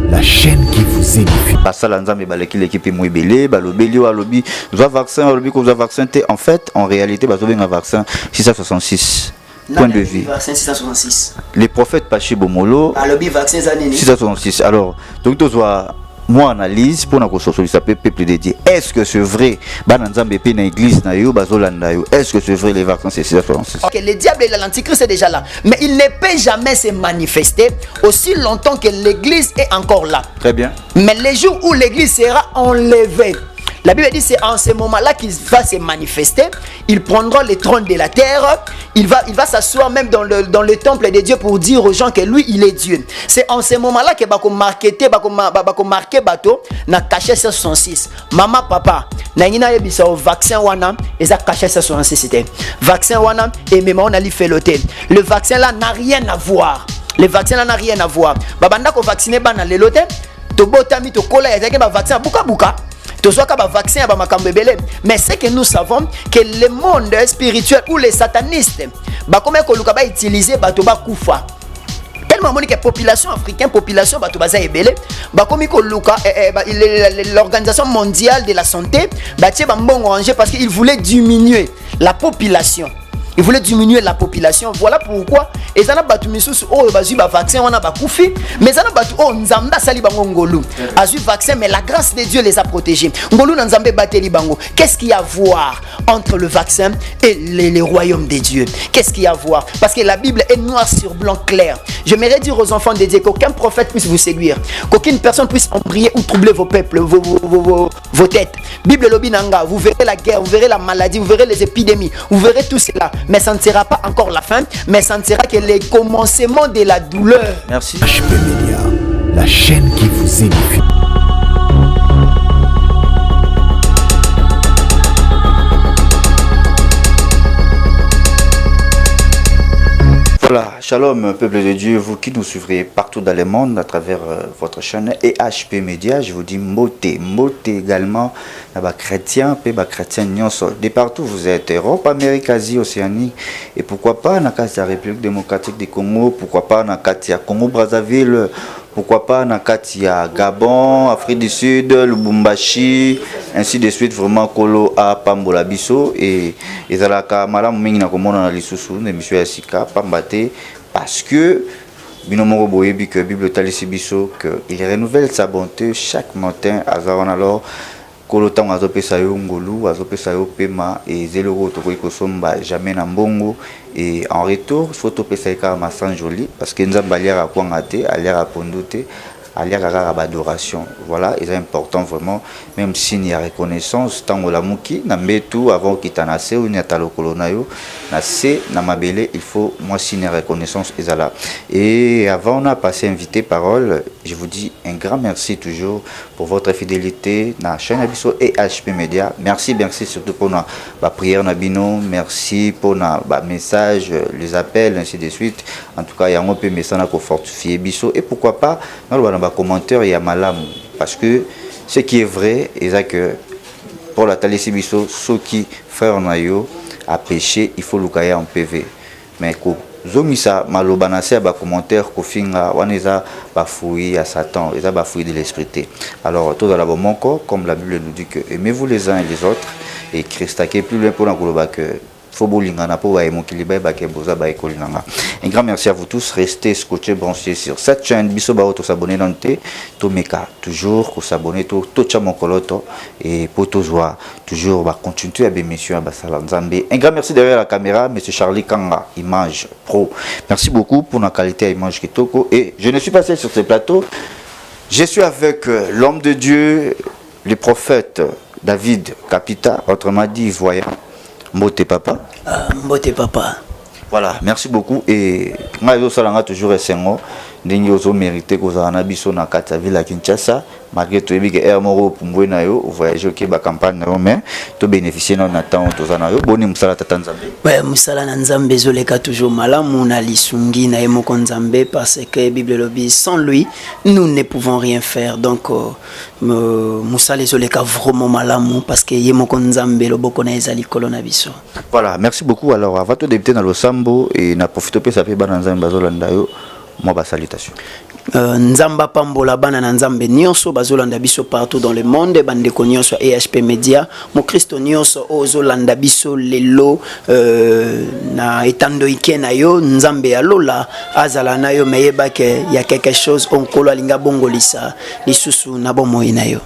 la chaîne qui vous édifie. Basala nzambe baleki l'équipe moibele balobeli wa lobi zo vaccin lobi ko zo vaccin te en fait en réalité bazo benga vaccin 666 point de vue vaccin 666 les prophètes Pachi Bomolo alobi vaccin zanini 666 alors donc to zo moi analyse pour na ko sosolisa peuple de Dieu est-ce que c'est vrai bana nzambe pe na église na yo bazolanda yo est-ce que c'est vrai les vaccins c'est 666 OK le diable et l'antichrist est déjà là mais il ne peut jamais se manifester aussi longtemps que l'église est encore là. Très bien. Mais les jours où l'église sera enlevée, la Bible dit c'est en ce moment-là qu'il va se manifester. Il prendra le trône de la terre. Il va s'asseoir même dans le temple de Dieu pour dire aux gens que lui, il est Dieu. C'est en ce moment-là que bako marqué bateau na caché 66. Maman, papa, na ngina yebisa au vaccin wana, et ça caché 66 c'était. Vaccin wana et même on a li fait l'hôtel. Le vaccin là n'a rien à voir. Le vaccin là n'a rien à voir. Babanda ko vacciner bana le l'hôtel. To botami to kola ya zaki ba vaccin buka buka. Vaccin mais c'est que nous savons que le monde spirituel ou les satanistes utiliser tellement que population africaine population l'organisation mondiale de la santé parce qu'il voulait diminuer la population. Il voulait diminuer la population. Voilà pourquoi ils ont battu misusu oh bazu ba vaccin on a ba koufi mais ils ont battu oh nzamba sali bango ngolu azu vaccin mais la grâce de Dieu les a protégés. Ngolu nzambe bateli bango. Qu'est-ce qu'il y a à voir entre le vaccin et les royaumes de Dieu? Qu'est-ce qu'il y a à voir? Parce que la Bible est noir sur blanc clair. J'aimerais dire aux enfants de Dieu qu'aucun prophète puisse vous séduire, qu'aucune personne puisse embrayer ou troubler vos peuples, vos têtes. Bible lobinanga, vous verrez la guerre, vous verrez la maladie, vous verrez les épidémies, vous verrez tout cela. Mais ça ne sera pas encore la fin, mais ça ne sera que le commencement de la douleur. Merci. HP Media, la chaîne qui vous édifie. Voilà, shalom peuple de Dieu, vous qui nous suivrez partout dans le monde à travers votre chaîne et HP Media, je vous dis moté également, chrétien, chrétien de partout vous êtes, Europe, Amérique, Asie, Océanie, et pourquoi pas dans la République démocratique du Congo, pourquoi pas dans la Congo Brazzaville, pourquoi pas dans Katia, Gabon, Afrique du Sud, Lubumbashi, ainsi de suite, vraiment Kolo a Pambola Biso et Zalaka Malam Mingna Komona Lisusu, monsieur Asika, Pambate, parce que Binomoro Boyebi que Bible Talisi Biso, qu'il renouvelle sa bonté chaque matin à Zawan alors. Kolotan azope sayo ngolu azope sayo pema et zeloro tokoi kosomba jamais na mbongo et en retour il faut tope saika ma sans joli parce que nzamba aliara kwangate aliara pondote aliara adoration voilà c'est important vraiment même s'il y a reconnaissance tango la muki na mbetu avant kitanase ou nyatalo kolonayo na se na mabele il faut moi signer reconnaissance ezala et avant on a passé invité parole je vous dis un grand merci toujours pour votre fidélité na chaîne Abisso et HP Media. Merci surtout pour la prière Nabino, merci pour na message, les appels ainsi de suite. En tout cas, il y a un peu message pour fortifier Bisso et pourquoi pas dans le commentaire il y a malam parce que ce qui est vrai est que pour la Talisi Bisso ceux qui frère nayo a péché, il faut l'ukaya en PV. Mais zomisa malobana se ba commentaire ko finga waneza ba fouiller à Satan, eza ba fouiller de l'esprit. Alors tout dans la bon corps comme la Bible nous dit que aimez-vous les uns et les autres et Christ qui est plus loin pour la que faut bolingana pour aimer qu'il ba ke boza ba ekolinanga. Un grand merci à vous tous, restez scotchés branchés sur cette chaîne Bisso ba auto s'abonner dans te to meka toujours ko s'abonner to chamo koloto et pour toujours va continuer à bémission à Basala Nzambe. Un grand merci derrière la caméra monsieur Charlie Kanga Image Pro. Merci beaucoup pour la qualité à image kitoko et je ne suis pas seul sur ce plateau. Je suis avec l'homme de Dieu, le prophète David Kapita, autrement dit voyant. Mbote papa. Mbote papa. Voilà, merci beaucoup et moi je salanga toujours esengo ndingi ozo mériter ko za na biso na kata ville à Kinshasa malgré tout que air moro pumbwe na yo voyager ke ba campagne na mais to bénéficier na temps to za na yo boni musala tata Nzambe. Ouais, musala na Nzambe zoleka toujours malamu na lisungi na yemo Nzambe parce que Bible lobby sans lui nous ne pouvons rien faire donc musala zoleka vraiment malamu parce que yemo Nzambe loboko na ezali kolona biso. Voilà, merci beaucoup alors avant de débuter dans le sambo et na profiter pe ça fait ba Nzambe bazolanda yo moi ba salutation. Nzamba pambola bana na nzambe nyonso bazolanda biso partout dans le monde bandeko nyonso EHP Media mo Kristo nyonso ozolanda biso lelo na etando ike na yo nzambe ya lola azala na yo meyeba ke ya quelque chose onkolo alinga bongolisa lisusu na bomoi na yo.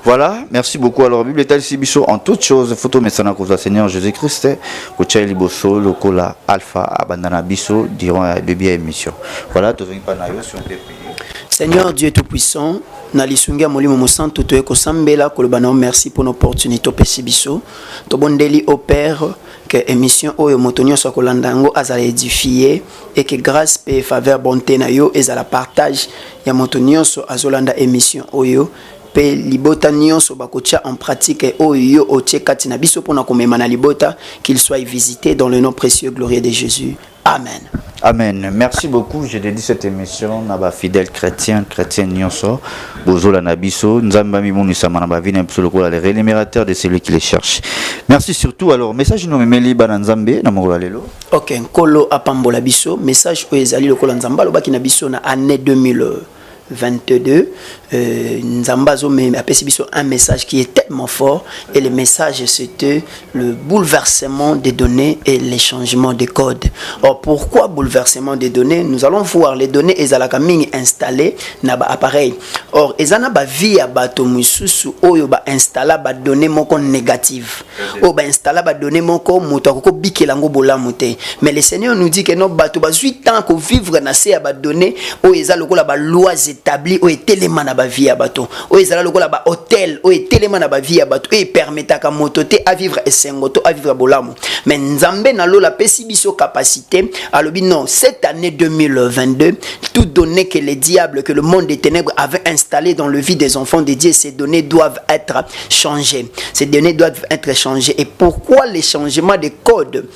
Voilà, merci beaucoup. Alors, Bible est ici, en toutes choses, photo messana cause Seigneur Jésus-Christ, Kocha Liboso, Lokola, Alpha, Abandana Biso, diront à bébé émission. Voilà, tu viens pas naïo si on peut prier. Seigneur Dieu Tout-Puissant, na lisungia molimo mosantu to ekosambela kolobana merci pour l'opportunité pesi biso. To bondeli au Père que émission oyo motonyo so kolanda ngo azala édifier et que grâce et faveur bonté na yo ezala partage ya motonyo so azolanda émission oyo. Pe libota nyonso bakotia en pratique oyo otie kati na biso pona komema na libota qu'il soit visité dans le nom précieux glorieux de Jésus. Amen. Amen. Merci beaucoup. J'ai dédié cette émission à ba fidèles chrétiens nyonso bozola na biso nzamba mi moni sama na ba vina absolument les rémunérateurs de celui qui les cherche. Merci surtout. Alors message no memeli bana nzambe na mongolo lelo. OK, nkolo apambola biso message o ezali lokola nzamba lobaki na biso na année 2022 Nzambazo a passé un message qui est tellement fort et le message c'était le bouleversement des données et les changements de code. Or pourquoi bouleversement des données? Nous allons voir les données ezalakaming installées na ba appareil. Or ezana ba via bato mususu oyo ba installa ba données moko négative. O ba installa ba données moko moto ko bikelango bolamute. Mais le Seigneur nous dit que non bato ba 8 ans ko vivre na se ba données o ezalokola ba lois établies o etelema na ba vie ya bato o ezala lokola ba hôtel o etelema na ba vie ya bato e permetaka motote à vivre esengoto à vivre bolamu. Mais nzambe na lola pesi biso capacité alobi non cette année 2022 tout donné que les diables que le monde des ténèbres avait installé dans le vie des enfants de Dieu, ces données doivent être changées. Ces données doivent être changées. Et pourquoi les changements de code?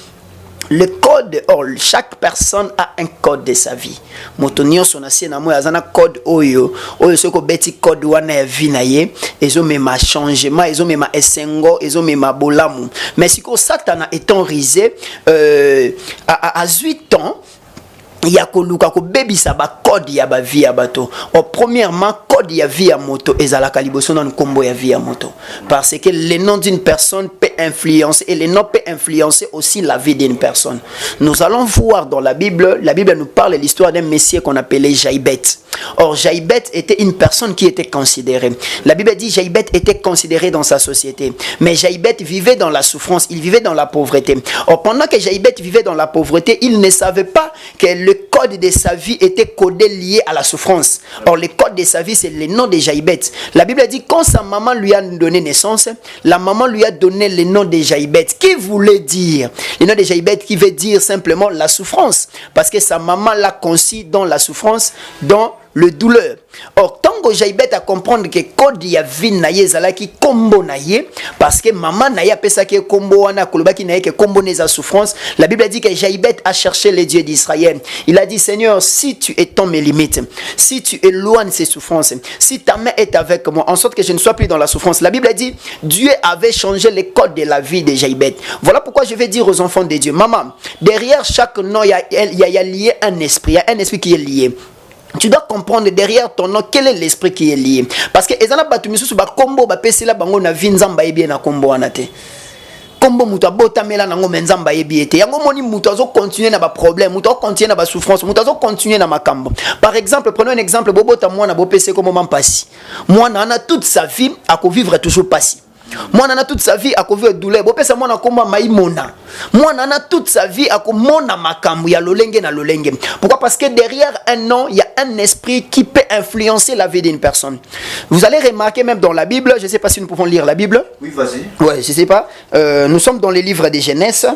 Le code, or chaque personne a un code de sa vie. Motonio son ancien amour azana code oyo soko beti code wana ya vie na ye ezo mema changement ezo mema esengo ezo mema bolamu. Mais si ko Satan étant risé à 8 ans il y a koluka ko bebisa ba code ya ba vie ya bato. Premièrement code ya vie ya moto ezalaka liboso na nkombo ya vie ya moto parce que le nom d'une personne peut influencer et le nom peut influencer aussi la vie d'une personne. Nous allons voir dans la Bible nous parle de l'histoire d'un messier qu'on appelait Jaïbet. Or Jaïbet était une personne qui était considérée. La Bible dit Jaïbet était considéré dans sa société, mais Jaïbet vivait dans la souffrance, il vivait dans la pauvreté. Or pendant que Jaïbet vivait dans la pauvreté, il ne savait pas que le code de sa vie était codé lié à la souffrance. Or le code de sa vie c'est le nom de Jaïbet. La Bible dit quand sa maman lui a donné naissance, la maman lui a donné le nom de Jaïbet. Qui voulait dire le nom de Jaïbet qui veut dire simplement la souffrance, parce que sa maman l'a conçu dans la souffrance, dans le douleur. Or tango Jaïbet à comprendre que code ya vie na ye zalaki kombo na ye parce que maman na ya pesa ke kombo wana kolobaki na ye ke kombo neza souffrance. La Bible dit que Jaïbet a cherché les dieux d'Israël. Il a dit Seigneur, si tu étends mes limites, si tu éloignes ces souffrances, si ta main est avec moi en sorte que je ne sois plus dans la souffrance. La Bible dit Dieu avait changé les codes de la vie de Jaïbet. Voilà pourquoi je vais dire aux enfants de Dieu, maman, derrière chaque nom il y a lié un esprit, il y a un esprit qui est lié. Tu dois comprendre derrière ton nom quel est l'esprit qui est lié. Parce que ezana batu misusu ba kombo ba pesela bango na vinzamba yebi na kombo anate. Kombo mutu abotamela nango menzamba yebi ete. Yango moni mutu azo continuer na ba problème, mutu azo continuer na ba souffrance, mutu azo continuer na makambo. Par exemple, prenons un exemple, bobota mwana bo pese comme moment passé. Mwana ana toute sa vie à vivre toujours passé. Moi nana toute sa vie à vivre douleur. Bo pesa mwana komba maimona. Moi nana toute sa vie à mona makambu ya lolenge na lolenge. Pourquoi? Parce que derrière un nom, il y a un esprit qui peut influencer la vie d'une personne. Vous allez remarquer même dans la Bible, je ne sais pas si nous pouvons lire la Bible. Oui, vas-y. Ouais, je sais pas. Nous sommes dans les livres de Genèse.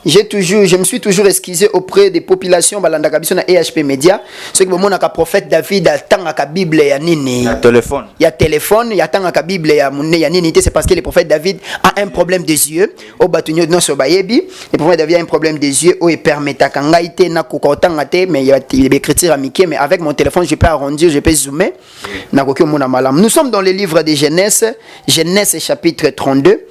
Je me suis toujours excusé auprès des populations balanda kabiso na EHP Media. Ce que mon prophète David a tanga Bible ya nini. Il y a téléphone, il y a tanga Bible ya munne ya nini. C'est parce que le prophète David a un problème des yeux. Au batunyo non so bayebi. Le prophète David a un problème des yeux. O et permetta kangaite na kokotanga te, mais il y a écriture amike, mais avec mon téléphone je peux arrondir, je peux zoomer. Na kokyo mona malam. Nous sommes dans les livres de Genèse, Genèse chapitre 32.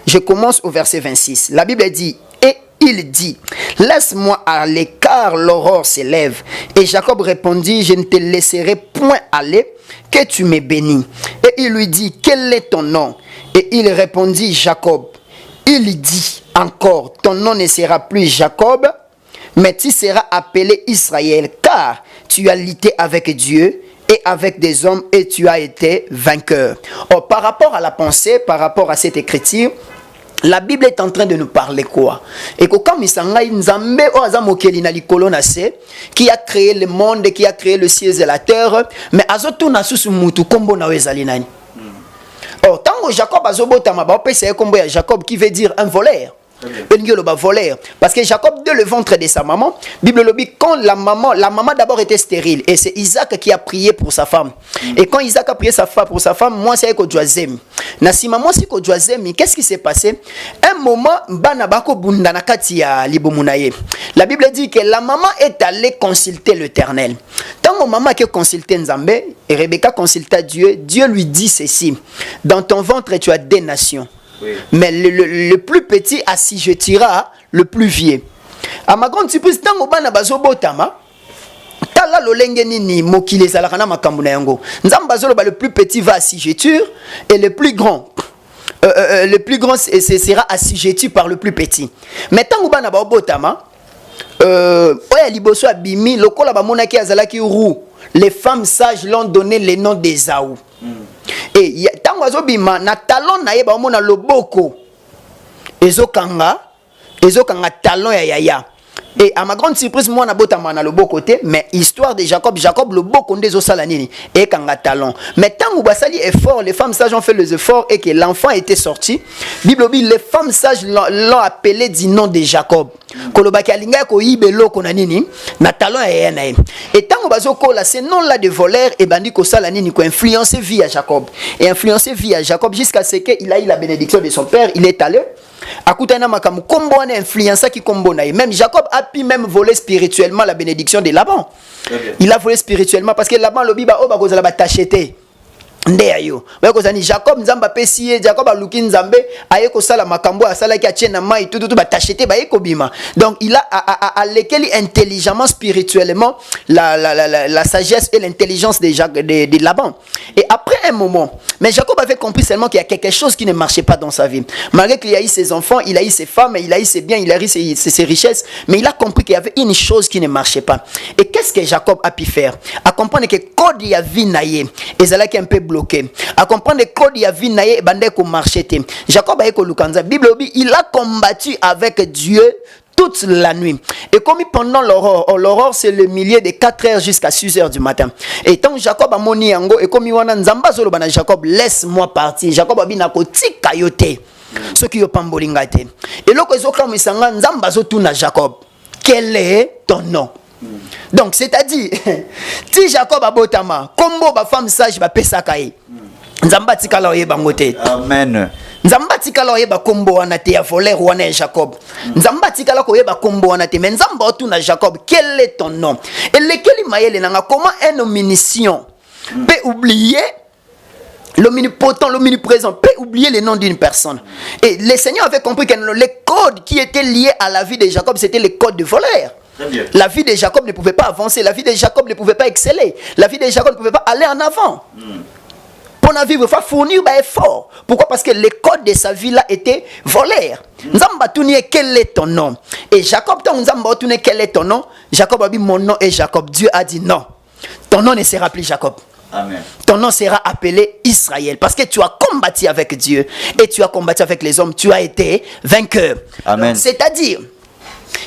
Je commence au verset 26. La Bible dit « Et il dit, laisse-moi aller car l'aurore s'élève. Et Jacob répondit, je ne te laisserai point aller, que tu me bénis. Et il lui dit, quel est ton nom? Et il répondit, Jacob. Il dit encore, ton nom ne sera plus Jacob, mais tu seras appelé Israël, car tu as lutté avec Dieu et avec des hommes et tu as été vainqueur. Or, par rapport à la pensée, par rapport à cette écriture, la Bible est en train de nous parler quoi? Et que comme Nzambe qui a créé le monde, qui a créé le ciel et la terre, mais azotuna susu mutu kombo na wezali nani. Or, tant que Jacob azobotama ba opesa kombo ya Jacob qui veut dire un voleur. Voleur. Parce que Jacob, dès le ventre de sa maman, Bible le dit, quand la maman d'abord était stérile, et c'est Isaac qui a prié pour sa femme. Et quand Isaac a prié pour sa femme, moi c'est Kodjoazem. Nasima moi c'est Kodjoazem, qu'est-ce qui s'est passé? Un moment, Banabako Bundanakati ya Libomunaye. La Bible dit que la maman est allée consulter l'Éternel. Tant que maman a consulté Nzambe, et Rebecca consulta Dieu, Dieu lui dit ceci: dans ton ventre tu as des nations. Oui. Mais le plus petit assujettira le plus vieux. À ma grande surprise, tant que bana bazobotama, tala lolenge nini mokile zalaka na makambo na yango. Nzambazo le plus petit va assujettir et le plus grand sera assujetti par le plus petit. Mais tant que bana bazobotama, oya liboso abimi lokola ba monaki azalaki rou. Les femmes sages l'ont donné le nom d'Ésaü. Et tango azobima na talon na ye ba mona loboko ezokanga talon ya yaya. Et à ma grande surprise, moi, na na le beau côté, mais histoire de Jacob, le beau condé au salanini, et kanga talon. Mais tant que Bassali est fort, les femmes sages ont fait les efforts et que l'enfant était sorti. Bible dit, les femmes sages l'ont appelé du nom de Jacob. Kolobaki alinga ko ibelo konanini, na talon ya nae. Et tant que Bazoko là, ce nom là de voleur, et bandi ko salanini ko influencer vie à Jacob. Et influencer vie à Jacob jusqu'à ce qu'il a eu la bénédiction de son père, il est allé. Akutana makamu kombo na influença qui kombo na. Même Jacob a pu même voler spirituellement la bénédiction de Laban. Il a volé spirituellement parce que Laban lobi ba o ba kozala ba tachete. Ndeyo. Ba kozani Jacob nzamba pesiye Jacob a luki nzambe aye ko sala makambo asala ki achena mai tout ba tachete ba ekobima. Donc il a lequel intelligemment spirituellement la sagesse et l'intelligence de Laban. Et après un moment, mais Jacob avait compris seulement qu'il y a quelque chose qui ne marchait pas dans sa vie. Malgré qu'il a eu ses enfants, il a eu ses femmes, il a eu ses biens, il a eu ses richesses, mais il a compris qu'il y avait une chose qui ne marchait pas. Et qu'est-ce que Jacob a pu faire? À comprendre que code y a vie naïe, et ça là qui est un peu bloqué. À comprendre que code y a vie naïe, bandé ko marché. Jacob a école Lukanza. Bible dit, il a combattu avec Dieu toute la nuit. Et comme pendant l'aurore, c'est le milieu de 4h jusqu'à 6h du matin. Et tant Jacob a moni yango, et comme il wana nzamba zolo bana Jacob, laisse-moi partir. Jacob a bina ko tika yote. Ce qui yo pambolingate. Et loko ezoka misanga nzamba zo tuna Jacob. Quel est ton nom? Donc c'est-à-dire, si Jacob a botama, kombo ba femme sage ba pesakaye. Nzamba tika la oyeba ngote. Amen. Nzamba tikala oyeba kombo wana te ya voleur wana Jacob. Nzamba tikala ko yeba kombo wana te, mais nzamba otuna Jacob, quel est ton nom? Et lequel maïele nanga, comment un omniscient peut oublier l'omnipotent, l'omniprésent peut oublier le nom d'une personne? Et le Seigneur avait compris que les codes qui étaient liés à la vie de Jacob, c'était les codes de voleur. La vie de Jacob ne pouvait pas avancer, la vie de Jacob ne pouvait pas exceller, la vie de Jacob ne pouvait pas aller en avant. Pour vivre, il faut fournir un effort. Pourquoi? Parce que les codes de sa vie là étaient voleurs. Nzamba tourné, quel est ton nom? Et Jacob, tant Nzamba tourné, quel est ton nom? Jacob a dit, mon nom est Jacob. Dieu a dit non. Ton nom ne sera plus Jacob. Amen. Ton nom sera appelé Israël. Parce que tu as combattu avec Dieu et tu as combattu avec les hommes. Tu as été vainqueur. Amen. C'est-à-dire,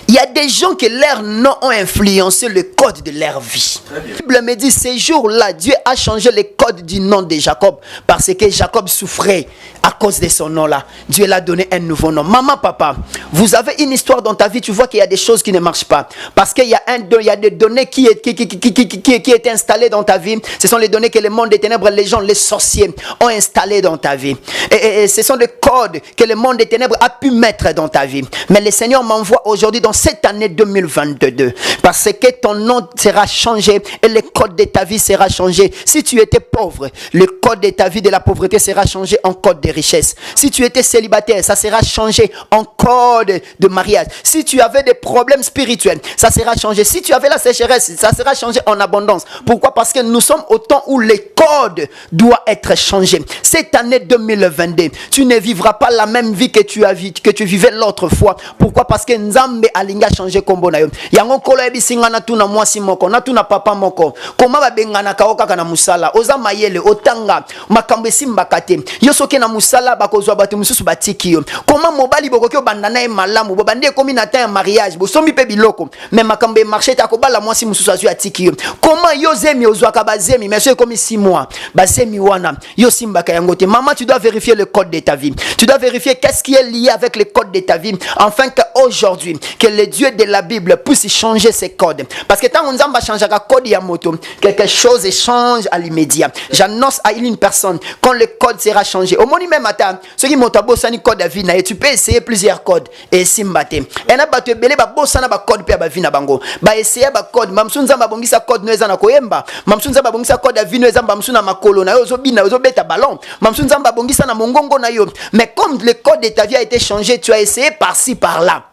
il y a des gens que leurs noms ont influencé le code de leur vie. La Bible me dit, ces jours-là, Dieu a changé le code du nom de Jacob parce que Jacob souffrait à cause de son nom-là. Dieu l'a donné un nouveau nom. Maman, papa, vous avez une histoire dans ta vie, tu vois qu'il y a des choses qui ne marchent pas. Parce qu'il y a des données qui est installées dans ta vie. Ce sont les données que le monde des ténèbres, les gens, les sorciers ont installées dans ta vie. Et ce sont des codes que le monde des ténèbres a pu mettre dans ta vie. Mais le Seigneur m'envoie aujourd'hui dans cette année 2022 parce que ton nom sera changé et le code de ta vie sera changé. Si tu étais pauvre, pauvre, le code de ta vie de la pauvreté sera changé en code de richesse. Si tu étais célibataire, ça sera changé en code de mariage. Si tu avais des problèmes spirituels, ça sera changé. Si tu avais la sécheresse, ça sera changé en abondance. Pourquoi? Parce que nous sommes au temps où les codes doivent être changés. Cette année 2022, tu ne vivras pas la même vie que tu vivais l'autre fois. Pourquoi? Parce que Nzambe alinga changé kombo na yo. Yango kolo ebisinga na tuna mwasi moko, na tuna papa moko. Koma ba bengana kaoka kana musala. Oza mayele otanga makambo esimbaka te. Yo soke na musala bakozwa bato mususu batiki yo. Koma mobali bokoki obandana e malamu, bobandi ekomi na temps ya mariage, bosombi pe biloko. Mais makambo e marché ta kobala mwasi mususu azu atiki yo. Koma yo zemi ozwaka bazemi, mais so ekomi 6 mois. Bazemi wana yo simbaka yango te. Maman, tu dois vérifier le code de ta vie. Tu dois vérifier qu'est-ce qui est lié avec le code de ta vie, afin qu'aujourd'hui, que le Dieu de la Bible puisse changer ses codes. Parce que tant on va changer le code ya moto, quelque chose change à l'immédiat. J'annonce à une personne quand le code sera changé. Au moment même matin, ceux qui m'ont bossé code de vie, et tu peux essayer plusieurs codes et simbate. Et na batu belé ba bossa na ba code pe ba vie na bango. Ba essayer ba code, mamsunza ba bongisa code no ezana koyemba. Mamsunza ba bongisa code de vie no ezamba mamsuna makolo na yo zo bina zo beta ballon. Mamsunza ba bongisa na mongongo na yo. Mais comme le code de ta vie a été changé, tu as essayé par-ci par-là.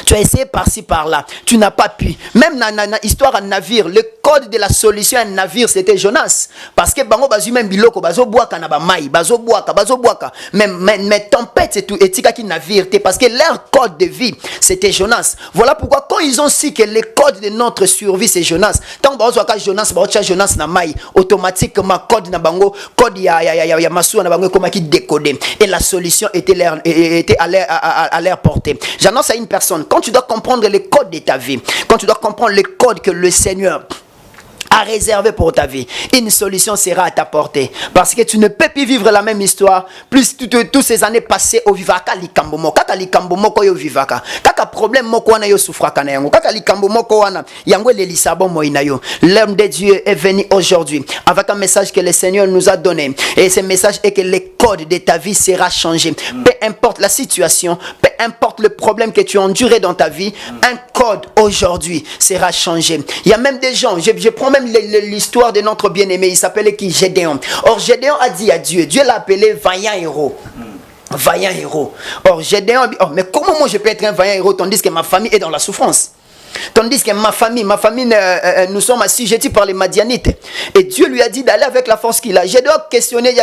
Tu as essayé par-ci par-là, tu n'as pas pu. Même dans l'histoire à navire, le code de la solution à navire c'était Jonas. Parce que bango bazu même biloko bazo boaka na ba mai, bazo boaka. Mais tempête c'est tout etika qui navire parce que leur code de vie c'était Jonas. Voilà pourquoi quand ils ont su que le code de notre survie c'est Jonas, tant bazo ka Jonas Jonas na mai, automatiquement code na bango, code ya masu na bango comme qui décoder et la solution était à leur portée. J'annonce à une personne, quand tu dois comprendre les codes de ta vie, quand tu dois comprendre les codes que le Seigneur a réservé pour ta vie, une solution sera à ta portée. Parce que tu ne peux plus vivre la même histoire plus toutes ces années passées au vivaka likambo moko. Kaka likambo moko yo vivaka. Kaka problème moko wana yo souffraka na yango. Kaka likambo moko wana yango le lisabo moina yo. L'homme de Dieu est venu aujourd'hui avec un message que le Seigneur nous a donné. Et ce message est que le code de ta vie sera changé. Peu importe la situation, peu importe le problème que tu as enduré dans ta vie, un code aujourd'hui sera changé. Il y a même des gens, je prends même l'histoire de notre bien-aimé, il s'appelait qui? Gédéon. Or Gédéon a dit à Dieu, Dieu l'a appelé vaillant héros. Vaillant héros. Or Gédéon dit, mais comment moi je peux être un vaillant héros tandis que ma famille est dans la souffrance? Tandis que ma famille, nous sommes assujettis par les Madianites. Et Dieu lui a dit d'aller avec la force qu'il a. J'ai dû questionner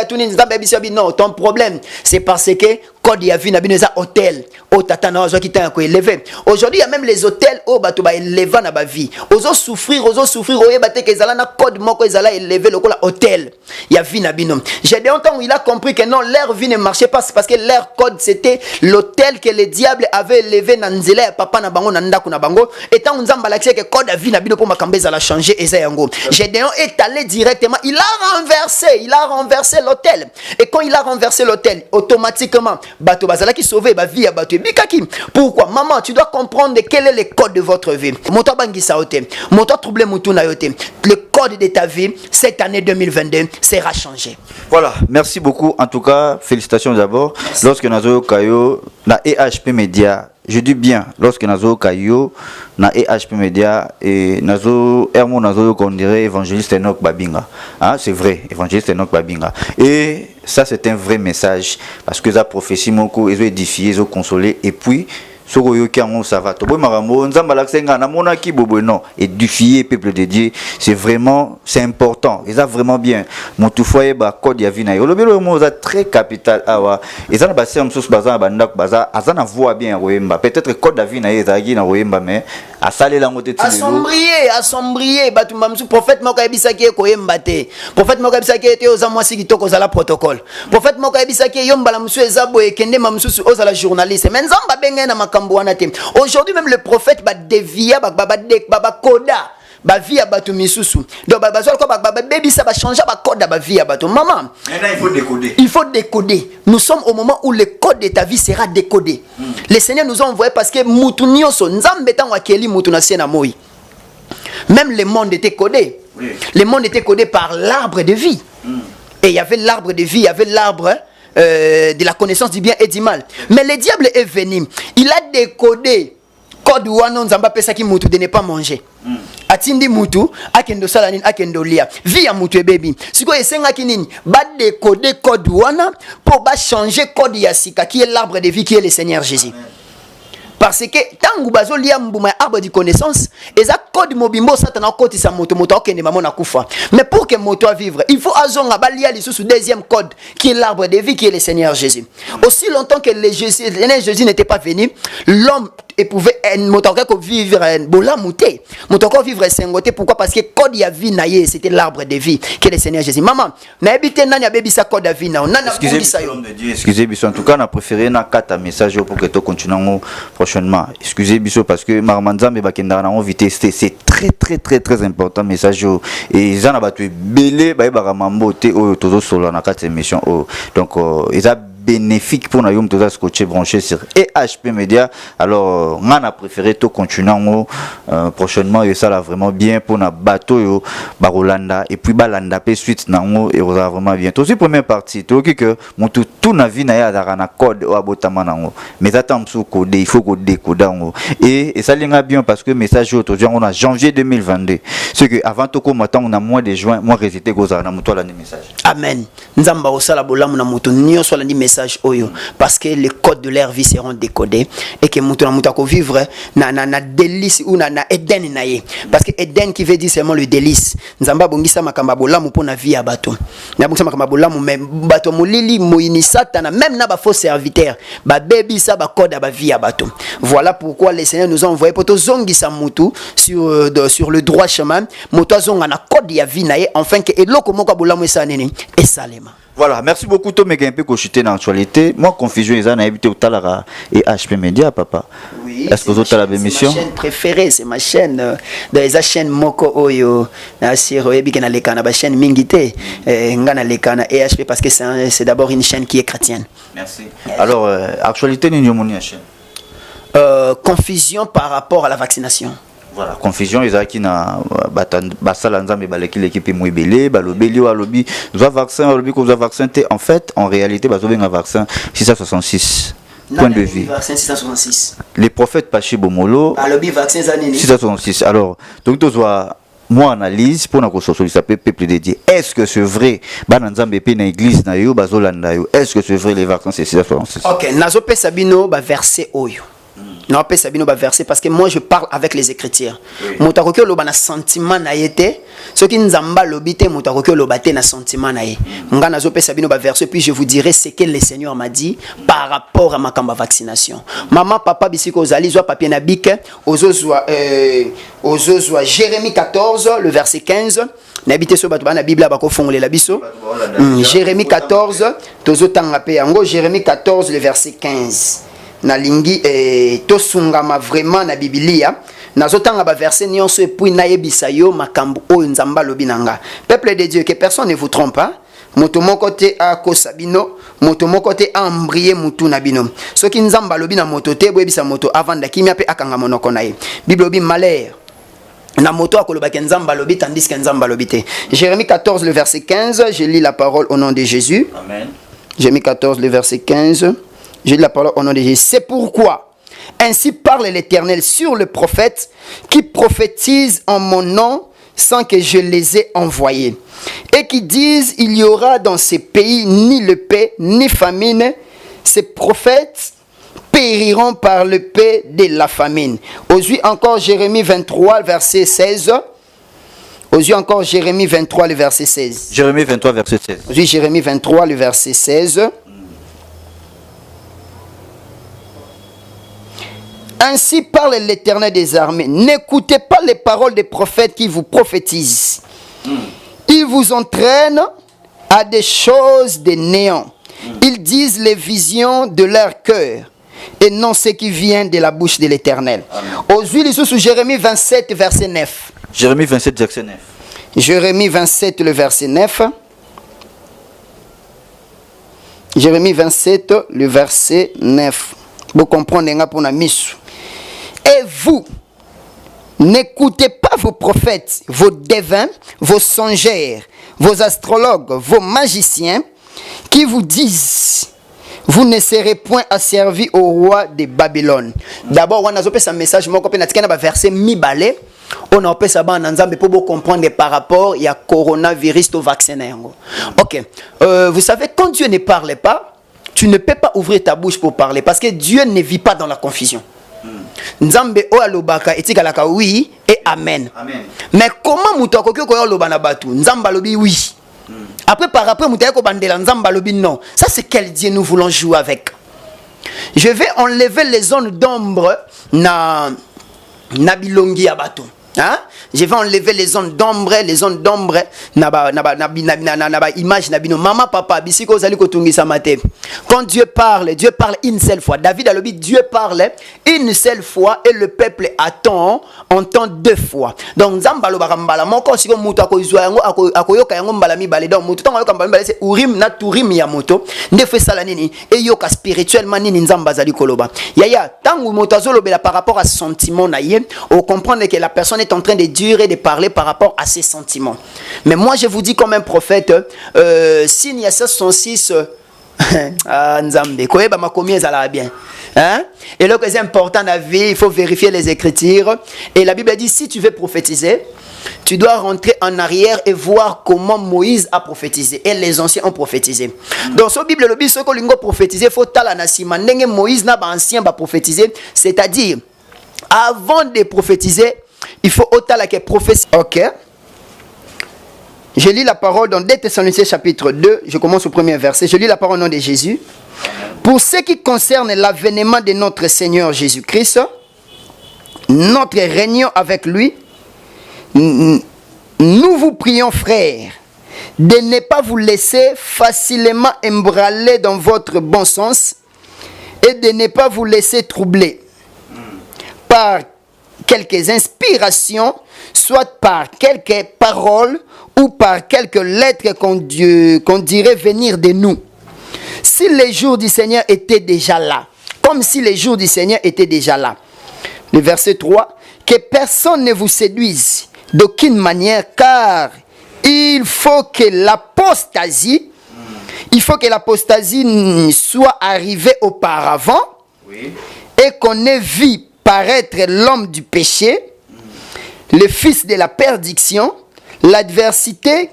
non, ton problème, c'est parce que code ya vie na bineza hôtel au tatana ozo kitana ko élevé. Aujourd'hui il y a même les hôtels au bato ba élevé na ba vie. Ozo souffrir oye bate ke zala na code moko ezala élevé lokola hôtel. Il y a vie na binom. J'ai longtemps où il a compris que non, leur vie ne marchait pas parce que leur code c'était l'hôtel que le diable avait élevé na nzela papa na bango na ndako na bango. Et tant nzamba l'accès que code ya vie na bino pour makambeza la changer eza yango. Gédéon est allé directement, il a renversé l'hôtel. Et quand il a renversé l'hôtel, automatiquement bato bazala qui sauver ba vie ya bato bikaki. Pourquoi? Maman, tu dois comprendre quel est le code de votre vie. Moto bangisa ote, moto trouble mutu na yote. Le code de ta vie cette année 2022 sera changé. Voilà, merci beaucoup. En tout cas, félicitations d'abord. Merci. Lorsque nazo kayo na EHP Media, je dis bien, lorsque nazo kayo na EHP Media et nazo Hermo nazo qu'on dirait évangéliste Enoch Babinga. Hein, c'est vrai, évangéliste Enoch Babinga. Et ça c'est un vrai message parce que la prophétie moko ils ont édifié, ils ont consolé et puis ça va. Édifier peuple de Dieu, c'est important. Ils ont vraiment bien. Mon tout foyer code ya vina. Le très capital awa. Ils ont passé un sous bazar bandak bazar. Azana voit bien roemba. Peut-être code ya vina ezagi na roemba mais à saler la montée de assombrer batu mamsu prophète moko ebisaki koyemba te. Prophète moko ebisaki ete ozamwasi kitoko za la protocole. Prophète moko ebisaki yombala msu ezabo ekende mamsu ozala journaliste. Mais nzamba benga na aujourd'hui même le prophète va dévier koda ba vie batu misusu donc bazol ko baby ça va changer ba code ba vie batu maman il faut décoder nous sommes au moment où le code de ta vie sera décodé. Le Seigneur nous a envoyé parce que mutu nyonso nzambe tango akeli mutu na siena moi même le monde était codé. Le monde était codé par l'arbre de vie. Et il y avait l'arbre de vie, il y avait l'arbre de la connaissance du bien et du mal. Mais le diable est venu. Il a décodé code wana nzamba pesa ki mutu de ne pas manger. Atindi mutu akendo sala nini akendo lia via mutu ebebi siko esenga kinini ba décoder code wana pour ba changer code ya sika qui est l'arbre de vie qui est le Seigneur Jésus. Parce que tangu bazo lia mbuma arbre de connaissance eza code mobimbo satana koti sa moto okende mama na kufa. Mais pour que moto a vivre, il faut azonga balia li sous deuxième code qui est l'arbre de vie qui est le Seigneur Jésus. Aussi longtemps que le Seigneur Jésus n'était pas venu, l'homme pouvait vivre bola mouté motoko vivre sengoté. Pourquoi? Parce que code ya vie naie c'était l'arbre de vie qui est le Seigneur Jésus. Maman na habité nani abebi sa code ya vie na nana bungisa yo. Excusez biso, en tout cas on a préféré na kata message pour que tu continues prochainement. Excusez biso parce que Marmanzambe bakenda na invité c'est très important message et ils en a battu belé ba ba mambo te o tozo solo na kata émission donc ils a bénéfique pour nous tous à scotcher branché sur EHP Media. Alors on a préféré tout continuer prochainement et ça là vraiment bien pour na bateau yo barolanda et puis balanda pe suite nango et on va vraiment bien. Tout première partie tout que mon tout na vie na ya na code o abotama nango mais attends sous code il faut code décoder et ça linga bien parce que message aujourd'hui on a janvier 2022 ce que avant tout comme attend on a mois de juin moi résister goza na muto la message. Amen. Nzamba osala bolamu na muto nyo so la message oyo parce que les codes de leur vie seront décodés et que muto na muto ko vivre na délice ou na Eden na ye parce que Eden qui veut dire seulement le délice. Nzamba bongisa makamba bolamu pour na vie ya bato na bongisa makamba bolamu même bato molili moyini satana même na ba faux serviteurs ba baby ça ba code ba vie ya bato. Voilà pourquoi le Seigneur nous a envoyé pour tozongisa mutu sur le droit chemin moto zonga na code ya vie na ye enfin que eloko moko bolamu esa nini esalema. Voilà, merci beaucoup Tom un peu cochité dans l'actualité. Moi confusion ils en a évité au talara et HP Media papa. Oui. Est-ce que vous avez la émission? C'est ma chaîne préférée, c'est ma chaîne dans les chaînes Moko Oyo na siro ebiki na lekana ba chaîne mingité ngana lekana EHP parce que c'est d'abord une chaîne qui est chrétienne. Merci. Alors actualité ni nyomoni ya chaîne. Confusion par rapport à la vaccination. Voilà, confusion ils a qui na basala nzambe baleki l'équipe moibele balobeli wa lobi vous vaccin lobi ko vous vaccin en fait en réalité bazobenga vaccin 666 point de vue vaccin 666 les prophètes Pachi Bomolo lobi vaccin zanini 666 alors donc tu vois moi analyse pour na ko sosolisa peuple de Dieu est-ce que c'est vrai bana nzambe pe na église na yo bazolanda yo est-ce que c'est vrai les vaccins c'est 666 OK nazo pe sabino ba verset oyo. Non, pas Sabino va verser parce que moi je parle avec les Écritures. Moutakoke lo bana sentiment na yete, ce qui nzamba lobité moutakoke lo baté na sentiment na yé. Nga nazo pe Sabino va verser puis je vous dirai ce que le Seigneur m'a dit par rapport à ma kamba vaccination. Maman papa bisiko zali zo papier na bic ozozwa Jérémie 14 le verset 15. N'habitez sur la Bible à fongole la biso. Jérémie 14 tozo tanga pe yango Jérémie 14 le verset 15. Na lingi tosungama vraiment na Biblia nazotanga ba verset nyonso epui na yebisa yo makambo oyo nzamba lobi nanga. Peuple de Dieu, que personne ne vous trompe pas. Moto moko te akosa bino, moto moko te ambrier mutu na bino. Soki nzamba lobi na moto te boyebisa moto avant da kimia pe akanga monoko na ye. Bible lobi malheur na moto akoloba ke nzamba lobi tandis que nzamba lobi te. Jérémie 14 le verset 15, je lis la parole au nom de Jésus. Amen. Jérémie 14 le verset 15. Je lis la parole au nom de Jésus. C'est pourquoi, ainsi parle l'Éternel sur le prophète qui prophétise en mon nom sans que je les ai envoyés. Et qui disent, il y aura dans ces pays ni le paix, ni famine. Ces prophètes périront par le paix de la famine. Aujourd'hui encore Jérémie 23, verset 16. Aujourd'hui encore Jérémie 23, le verset 16. Jérémie 23, verset 16. Aujourd'hui Jérémie 23, le verset 16. Ainsi parle l'Éternel des armées. N'écoutez pas les paroles des prophètes qui vous prophétisent. Ils vous entraînent à des choses de néant. Ils disent les visions de leur cœur et non ce qui vient de la bouche de l'Éternel. Aujourd'hui, sous Jérémie 27, verset 9. Jérémie 27, verset 9. Jérémie 27, le verset 9. Jérémie 27, le verset 9. Vous comprenez pour la mission. Et vous, n'écoutez pas vos prophètes, vos devins, vos songeurs, vos astrologues, vos magiciens, qui vous disent, vous ne serez point asservis au roi de Babylone. D'abord, on a un message, on a verset mi-balé. On a ça en Nzambe pour comprendre par rapport il y a coronavirus au vaccin. Ok. Vous savez, quand Dieu ne parle pas, tu ne peux pas ouvrir ta bouche pour parler parce que Dieu ne vit pas dans la confusion. Nzambe o alobaka etikalaka oui et amen. Amen. Mais comment mutako ko alobana batu? Nzamba alobi oui. Après par après mutako bandela nzamba alobi non. Ça c'est quel Dieu nous voulons jouer avec? Je vais enlever les zones d'ombre na bilongi ya batu. Hein? Je vais enlever les zones d'ombre, naba image nabino maman papa bisiko zali kotungisa mate. Quand Dieu parle une seule fois. David a dit Dieu parle une seule fois et le peuple entend deux fois. Donc nzamba lo bakambala moko siko mutu akozwa yango akoyoka yango mbala mibale donc mutu tango yoka mbala mibale c'est urim na turim ya moto ndefe sala nini et yoka spirituellement nini nzamba zali koloba. Yaya tango mutu azolobela par rapport à sentiment na ye, on comprend que la personne est en train de dire et de parler par rapport à ses sentiments. Mais moi je vous dis comme un prophète, s'il y a 606 Nzambe, koyeba makomi ezala bien. Hein? Et là que c'est important dans la vie, il faut vérifier les Écritures. Et la Bible dit si tu veux prophétiser, tu dois rentrer en arrière et voir comment Moïse a prophétisé et les anciens ont prophétisé. Dans cette Bible, le biso ko lingo prophétiser faut tala na sima ndenge Moïse na ba ancien ba prophétiser, c'est-à-dire avant de prophétiser, il faut autant que prophétie. Ok. Je lis la parole dans 2 Thessaloniciens chapitre 2. Je commence au premier verset. Je lis la parole au nom de Jésus. Pour ce qui concerne l'avènement de notre Seigneur Jésus-Christ, notre réunion avec lui, nous vous prions, frères, de ne pas vous laisser facilement embranler dans votre bon sens et de ne pas vous laisser troubler par quelques inspirations, soit par quelques paroles ou par quelques lettres qu'on dirait venir de nous. Si les jours du Seigneur étaient déjà là, comme si les jours du Seigneur étaient déjà là. Le verset 3, que personne ne vous séduise d'aucune manière, car il faut que l'apostasie soit arrivée auparavant, oui, et qu'on ait vu paraître l'homme du péché, le fils de la perdition, l'adversité,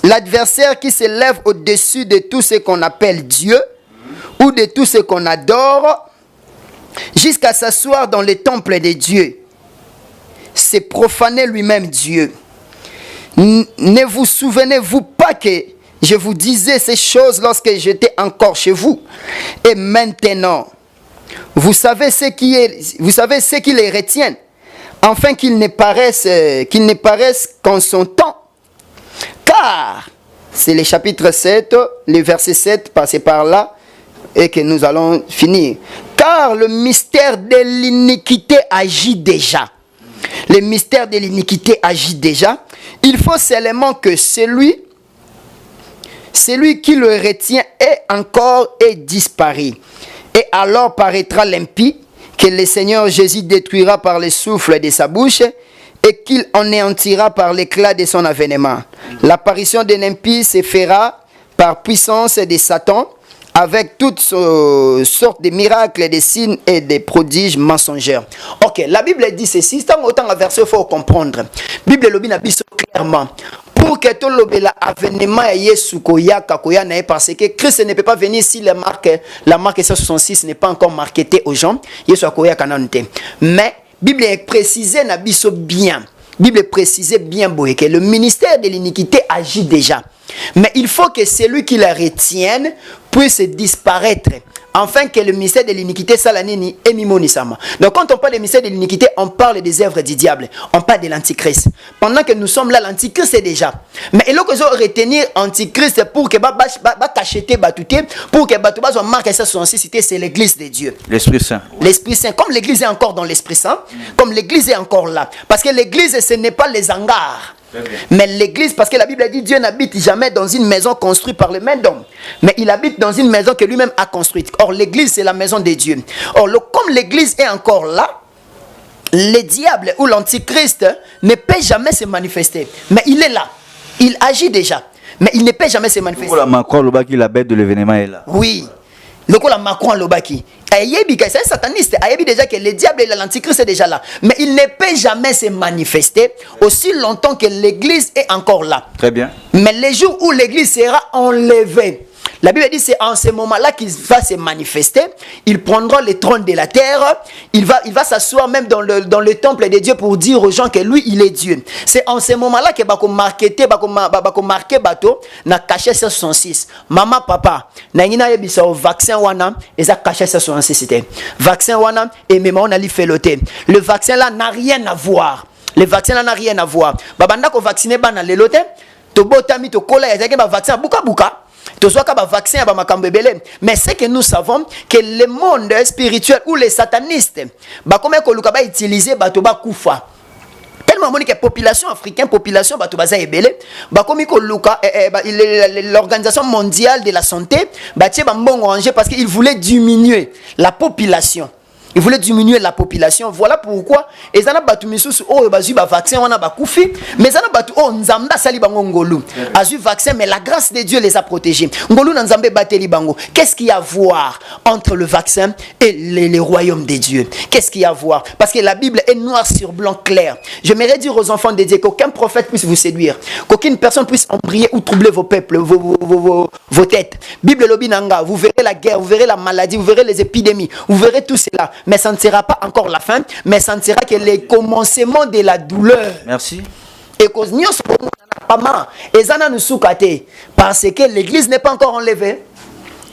l'adversaire qui se lève au-dessus de tout ce qu'on appelle Dieu ou de tout ce qu'on adore, jusqu'à s'asseoir dans le temple de Dieu. C'est profaner lui-même Dieu. Ne vous souvenez-vous pas que je vous disais ces choses lorsque j'étais encore chez vous? Et maintenant, vous savez ce qui les retient, afin qu'ils ne paraissent qu'en son temps. Car, c'est le chapitre 7, le verset 7, passé par là, et que nous allons finir. Car le mystère de l'iniquité agit déjà. Le mystère de l'iniquité agit déjà. Il faut seulement que celui qui le retient est disparu. Et alors paraîtra l'impie que le Seigneur Jésus détruira par le souffle de sa bouche et qu'il anéantira par l'éclat de son avènement. L'apparition de l'impie se fera par puissance de Satan avec toutes sortes de miracles, de signes et de prodiges mensongers. Ok, la Bible dit ceci, tant autant un verset, il faut comprendre. La Bible le dit clairement. Pour que tout l'avènement Yesu koyaka koyana parce que Christ ne peut pas venir si la marque 166 n'est pas encore marketée aux gens. Yesu koyaka nante. Mais Bible est précisée na biso bien. Bible précisée bien boye que le ministère de l'iniquité agit déjà. Mais il faut que celui qui la retienne puisse disparaître. Afin que le ministère de l'iniquité salanini et mimonisama. Donc quand on parle du ministère de l'iniquité, on parle des œuvres du diable. On parle de l'antichrist. Pendant que nous sommes là, l'antichrist est déjà. Mais il faut que nous retenir l'antichrist pour que t'acheter batouté, pour que batouba soit marqué ça sur cité, c'est l'église de Dieu. L'Esprit Saint. L'Esprit Saint. Comme l'église est encore dans l'Esprit Saint, comme l'église est encore là. Parce que l'église, ce n'est pas les hangars. Mais l'église, parce que la Bible dit Dieu n'habite jamais dans une maison construite par les mains d'hommes, mais il habite dans une maison que lui-même a construite. Or l'église c'est la maison de Dieu. Or comme l'église est encore là, le diable ou l'antichrist ne peut jamais se manifester. Mais il est là, il agit déjà, mais il ne peut jamais se manifester. Pour la Macron, le bas qui la bête de l'événement est là. Oui. lokola Macron alobaki c'est un sataniste, ayebi déjà que le diable et l'antichrist est déjà là, mais il ne peut jamais se manifester aussi longtemps que l'église est encore là. Très bien. Mais les jours où l'église sera enlevée, la Bible dit c'est en ce moment-là qu'il va se manifester. Il prendra le trône de la terre. Il va s'asseoir même dans le temple de Dieu pour dire aux gens que lui, il est Dieu. C'est en ce moment-là que bako marqué bateau na caché 66. Maman, papa, na ngina yebisa au vaccin wana, et ça caché 66 c'était. Vaccin wana et même on a li feloté. Le vaccin là n'a rien à voir. Le vaccin là n'a rien à voir. Babanda ko vacciner bana leloté. To botami to kola ya zaki ba vaccin buka. Mais c'est que nous savons que le monde spirituel ou les satanistes utiliser batoba kufa. Tellement que la population africaine, population batobaza ebele, l'organisation mondiale de la santé, parce qu'il voulait diminuer la population. Il voulait diminuer la population. Voilà pourquoi ils ont battu misusu oh bazu ba vaccin wana ba kufi mais ils ont battu oh nzamba sali bango ngolu azu vaccin mais la grâce de Dieu les a protégés. Ngolu nzambe bateli bango. Qu'est-ce qu'il y a à voir entre le vaccin et les royaumes de Dieu? Qu'est-ce qu'il y a à voir? Parce que la Bible est noir sur blanc clair. J'aimerais dire aux enfants de Dieu qu'aucun prophète puisse vous séduire, qu'aucune personne puisse embrayer ou troubler vos peuples, vos têtes. Bible lobinanga, vous verrez la guerre, vous verrez la maladie, vous verrez les épidémies, vous verrez tout cela. Mais ça ne sera pas encore la fin, mais ça ne sera que le commencement de la douleur. Merci. Et cause nous parce que l'église n'est pas encore enlevée.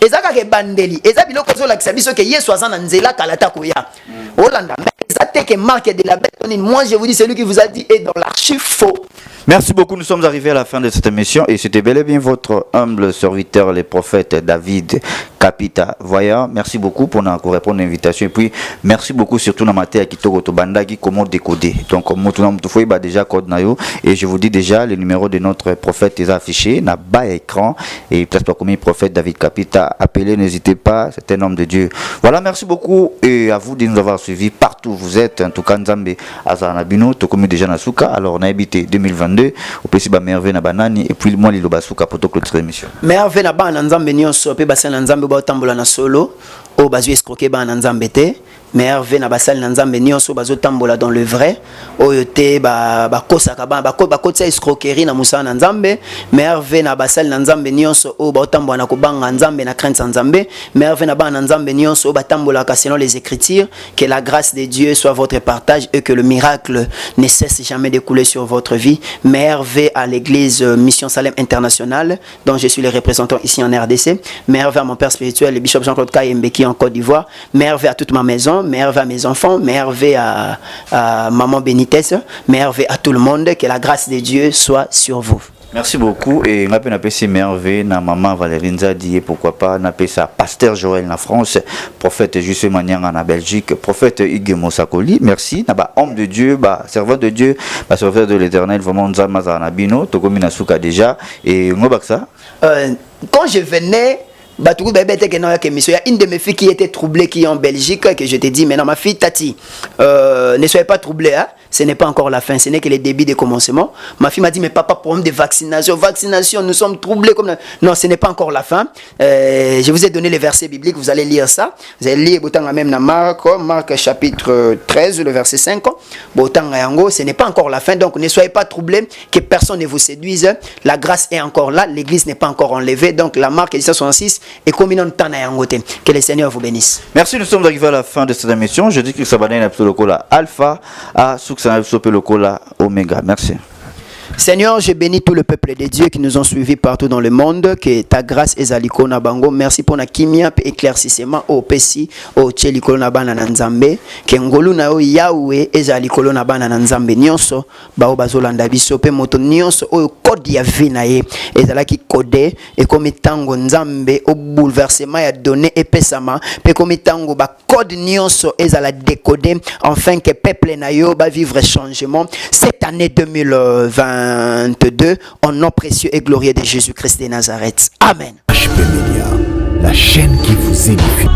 Ezaka bandeli, ezabi loko zo la kisabiso que Yesu azana nzela kalata koya. Olanda, mais ezate que marque de la bête. Moi je vous dis celui qui vous a dit est dans l'archive faux. Merci beaucoup, nous sommes arrivés à la fin de cette émission et c'était bel et bien votre humble serviteur, le prophète David Kapita. Voyant, merci beaucoup pour nous répondre à l'invitation et puis merci beaucoup surtout dans ma tête qui bandagi comment décoder. Donc déjà code nayo et je vous dis déjà le numéro de notre prophète est affiché na bas écran et peut-être pas combien prophète David Kapita appelez, n'hésitez pas, c'est un homme de Dieu. Voilà, merci beaucoup et à vous de nous avoir suivis partout où vous êtes. En tout cas Nzambe Azanabino, Tokomi déjà Nasuka. Alors on a habité 2022 au PC ba merveille na banani et puis moi lilo basuka pour clôturer l'émission. Merveille na ba Nzambe nyonso pe basala Nzambe ba tambola na solo o bazu escroquer ba Nzambe te. Merveille na basali na Nzambe nyonso bazo tambola dans le vrai oyo te ba kosaka ba kotsa escroquerie na musa na Nzambe. Merveille na basali na Nzambe nyonso o ba tambola na kobanga Nzambe na crainte Nzambe. Merveille na ba na Nzambe nyonso o ba tambola ka selon les écritures. Que la grâce de Dieu soit votre partage et que le miracle ne cesse jamais de couler sur votre vie. Merveille à l'église Mission Salem International dont je suis le représentant ici en RDC. Merveille à mon père spirituel le bishop Jean-Claude Kayembeki en Côte d'Ivoire. Merveille à toute ma maison. Merveille à mes enfants, merveille à maman Benitez, merveille à tout le monde, que la grâce de Dieu soit sur vous. Merci beaucoup et on a appelé merveille na maman Valérie Nzadi et pourquoi pas on appelle ça pasteur Joël en France, prophète Justin Maniang en Belgique, prophète Hugues Mosakoli. Merci na ba homme de Dieu, ba servant de Dieu, ba serviteur de l'Éternel vraiment Nzama Zanabino, Tokomi Nasuka déjà et ngobaksa. Quand je venais il y a une de mes filles qui était troublée qui est en Belgique que je t'ai dit maintenant ma fille Tati ne soyez pas troublée hein? Ce n'est pas encore la fin, ce n'est que le début des commencements. Ma fille m'a dit mais papa problème de vaccination nous sommes troublés comme non ce n'est pas encore la fin. Je vous ai donné les versets bibliques, vous allez lire ça, vous allez lire même dans Marc chapitre 13 le verset 5. Ce n'est pas encore la fin donc ne soyez pas troublés, que personne ne vous séduise, la grâce est encore là, l'église n'est pas encore enlevée donc la marque 66 et comme il que le Seigneur vous bénisse. Merci, nous sommes arrivés à la fin de cette émission. Je dis que ça va donner un peu le cola alpha à le cola oméga. Merci. Seigneur, je bénis tout le peuple de Dieu qui nous ont suivis partout dans le monde. Que ta grâce est aliko na bango. Merci pour na kimia et éclaircissement au pesi au cheliko na bana na nzambe. Que ngolu na o Yahweh est aliko na bana na nzambe nyonso. Ba o bazolanda biso pe moto nyonso o code ya vie na ye. Ezala ki code et comme tango nzambe au bouleversement ya donné et pesama. Pe comme tango ba code nyonso ezala décoder afin que peuple na yo ba vivre changement cette année 2022 en nom précieux et glorieux de Jésus-Christ de Nazareth. Amen. HP Media, la chaîne qui vous édifie.